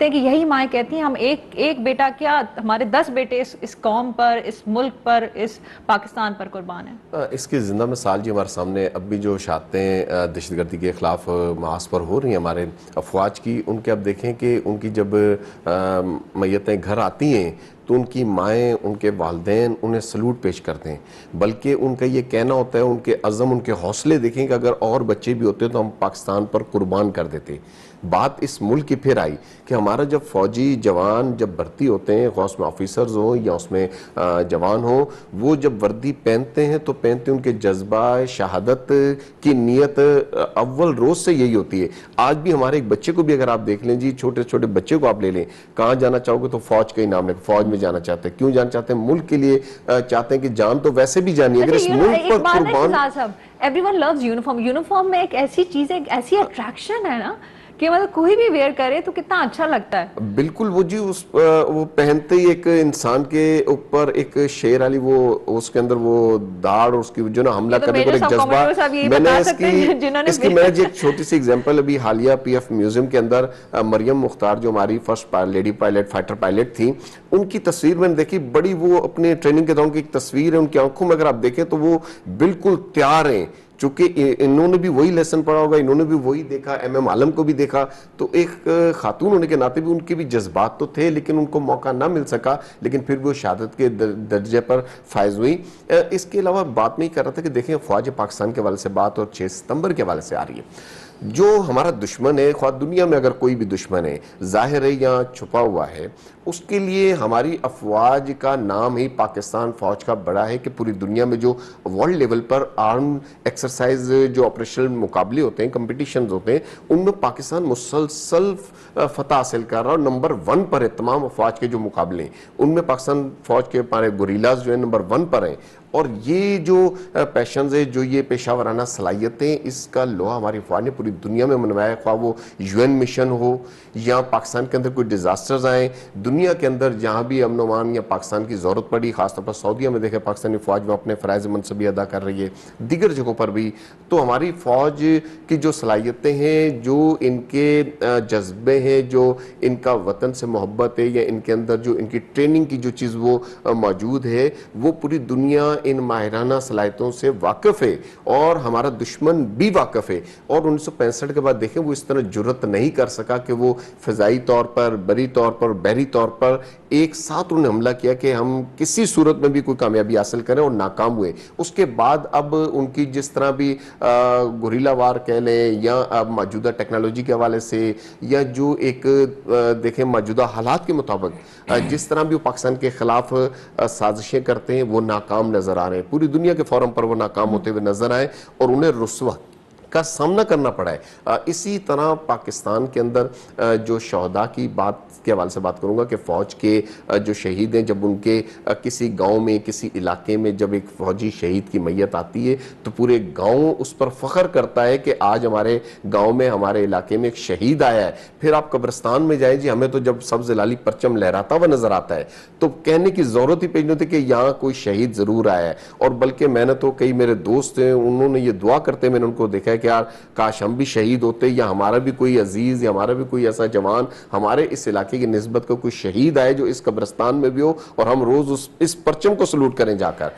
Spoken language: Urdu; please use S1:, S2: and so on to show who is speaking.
S1: ہیں کہ یہی مائیں کہتی ہیں ہم ایک بیٹا کیا ہمارے 10 بیٹے اس قوم پر، اس ملک پر، اس پاکستان پر قربان ہیں۔
S2: اس کی زندہ مثال جی ہمارے سامنے اب بھی جو شہادتیں دہشت گردی کے خلاف محاذ پر ہو رہی ہیں ہمارے افواج کی، ان کے اب دیکھیں کہ ان کی جب میتیں گھر آتی ہیں تو ان کی مائیں، ان کے والدین انہیں سلوٹ پیش کرتے ہیں، بلکہ ان کا یہ کہنا ہوتا ہے، ان کے عزم، ان کے حوصلے دیکھیں کہ اگر اور بچے بھی ہوتے تو ہم پاکستان پر قربان کر دیتے۔ بات اس ملک کی پھر آئی کہ ہمارا جب فوجی جوان جب بھرتی ہوتے ہیں، خواہ اس میں آفیسرز ہوں یا اس میں جوان ہوں، وہ جب وردی پہنتے ہیں تو پہنتے ان کے جذبہ شہادت کی نیت اول روز سے یہی ہوتی ہے۔ آج بھی ہمارے ایک بچے کو بھی اگر آپ دیکھ لیں جی، چھوٹے چھوٹے بچے کو آپ لے لیں، کہاں جانا چاہو گے تو فوج کا ہی نام لیں، فوج میں جانا چاہتے ہیں۔ کیوں جانا چاہتے ہیں؟ ملک کے لیے چاہتے ہیں کہ جان تو ویسے بھی جانی ہے، اگر اس ملک پر قربان۔
S1: Every win lose uniform. Uniform میں ایک ایسی چیز ہے، ایک ایسی اٹریکشن ہے نا کہ مطلب کوئی بھی ویئر کرے تو کتنا اچھا لگتا ہے۔
S2: بالکل، وہ جی وہ پہنتے ہی ایک انسان کے اوپر ایک شیر والی وہ اس کے اندر وہ داڑھ اور اس کی جو نا حملہ کرنے کو ایک جذبہ۔ میں نے اس کی میں جی ایک چھوٹی سی ایگزامپل ابھی حالیہ پی ایف میوزیم کے اندر مریم مختار جو ہماری first lady pilot, fighter pilot تھی، ان کی تصویر میں نے دیکھی، بڑی وہ اپنے ٹریننگ کے دوران کی ایک تصویر ہے، ان کی آنکھوں میں اگر آپ دیکھیں تو وہ بالکل تیار ہیں، چونکہ انہوں نے بھی وہی لیسن پڑھا ہوگا، انہوں نے بھی وہی دیکھا، ایم عالم کو بھی دیکھا، تو ایک خاتون ہونے کے ناطے بھی ان کے بھی جذبات تو تھے، لیکن ان کو موقع نہ مل سکا، لیکن پھر بھی وہ شہادت کے درجے پر فائز ہوئی۔ اس کے علاوہ بات میں ہی کر رہا تھا کہ دیکھیں فوج پاکستان کے حوالے سے بات اور 6 ستمبر کے حوالے سے آ رہی ہے۔ جو ہمارا دشمن ہے، خواہ دنیا میں اگر کوئی بھی دشمن ہے، ظاہر ہے یا چھپا ہوا ہے، اس کے لیے ہماری افواج کا نام ہی پاکستان فوج کا بڑا ہے کہ پوری دنیا میں جو ورلڈ لیول پر آرم ایکسرسائز جو آپریشنل مقابلے ہوتے ہیں، کمپٹیشنز ہوتے ہیں، ان میں پاکستان مسلسل فتح حاصل کر رہا اور نمبر 1 پر ہے۔ تمام افواج کے جو مقابلے ہیں ان میں پاکستان فوج کے ہمارے گوریلاز جو ہیں نمبر 1 پر ہیں، اور یہ جو پیشنز ہے، جو یہ پیشہ ورانہ صلاحیتیں، اس کا لوہا ہماری افواج نے پوری دنیا میں منوایا ہے، خواہ وہ UN مشن ہو یا پاکستان کے اندر کوئی ڈیزاسٹرز آئیں، دنیا کے اندر جہاں بھی امن و امان یا پاکستان کی ضرورت پڑی، خاص طور پر سعودیہ میں دیکھیں پاکستانی فوج میں اپنے فرائض منصبی ادا کر رہی ہے، دیگر جگہوں پر بھی۔ تو ہماری فوج کی جو صلاحیتیں ہیں، جو ان کے جذبے ہیں، جو ان کا وطن سے محبت ہے، یا ان کے اندر جو ان کی ٹریننگ کی جو چیز وہ موجود ہے، وہ پوری دنیا ان ماہرانہ صلاحیتوں سے واقف ہے، اور ہمارا دشمن بھی واقف ہے۔ اور 1965 کے بعد دیکھیں وہ اس طرح جرت نہیں کر سکا کہ وہ فضائی طور پر، بری طور پر، بحری طور پر ایک ساتھ انہوں نے حملہ کیا کہ ہم کسی صورت میں بھی کوئی کامیابی حاصل کریں، اور ناکام ہوئے۔ اس کے بعد اب ان کی جس طرح بھی گوریلا وار کہہ لیں، یا اب موجودہ ٹیکنالوجی کے حوالے سے، یا جو ایک دیکھیں موجودہ حالات کے مطابق جس طرح بھی وہ پاکستان کے خلاف سازشیں کرتے ہیں، وہ ناکام نظر آ رہے ہیں، پوری دنیا کے فورم پر وہ ناکام ہوتے ہوئے نظر آئے، اور انہیں رسوا کا سامنا کرنا پڑا ہے۔ اسی طرح پاکستان کے اندر جو شہداء کی بات کے حوالے سے بات کروں گا کہ فوج کے جو شہید ہیں، جب ان کے کسی گاؤں میں، کسی علاقے میں جب ایک فوجی شہید کی میت آتی ہے تو پورے گاؤں اس پر فخر کرتا ہے کہ آج ہمارے گاؤں میں، ہمارے علاقے میں ایک شہید آیا ہے۔ پھر آپ قبرستان میں جائیں جی، ہمیں تو جب سبز لالی پرچم لہراتا ہوا نظر آتا ہے تو کہنے کی ضرورت ہی پیش نہیں ہوتی کہ یہاں کوئی شہید ضرور آیا ہے۔ اور بلکہ میں نے تو کئی میرے دوست ہیں، انہوں نے یہ دعا کرتے میں نے ان کو دیکھا ہے کہ یار کاش ہم بھی شہید ہوتے، یا ہمارا بھی کوئی عزیز یا ہمارا بھی کوئی ایسا جوان ہمارے اس علاقے کی نسبت کا کوئی شہید آئے جو اس قبرستان میں بھی ہو، اور ہم روز اس پرچم کو سلوٹ کریں جا کر۔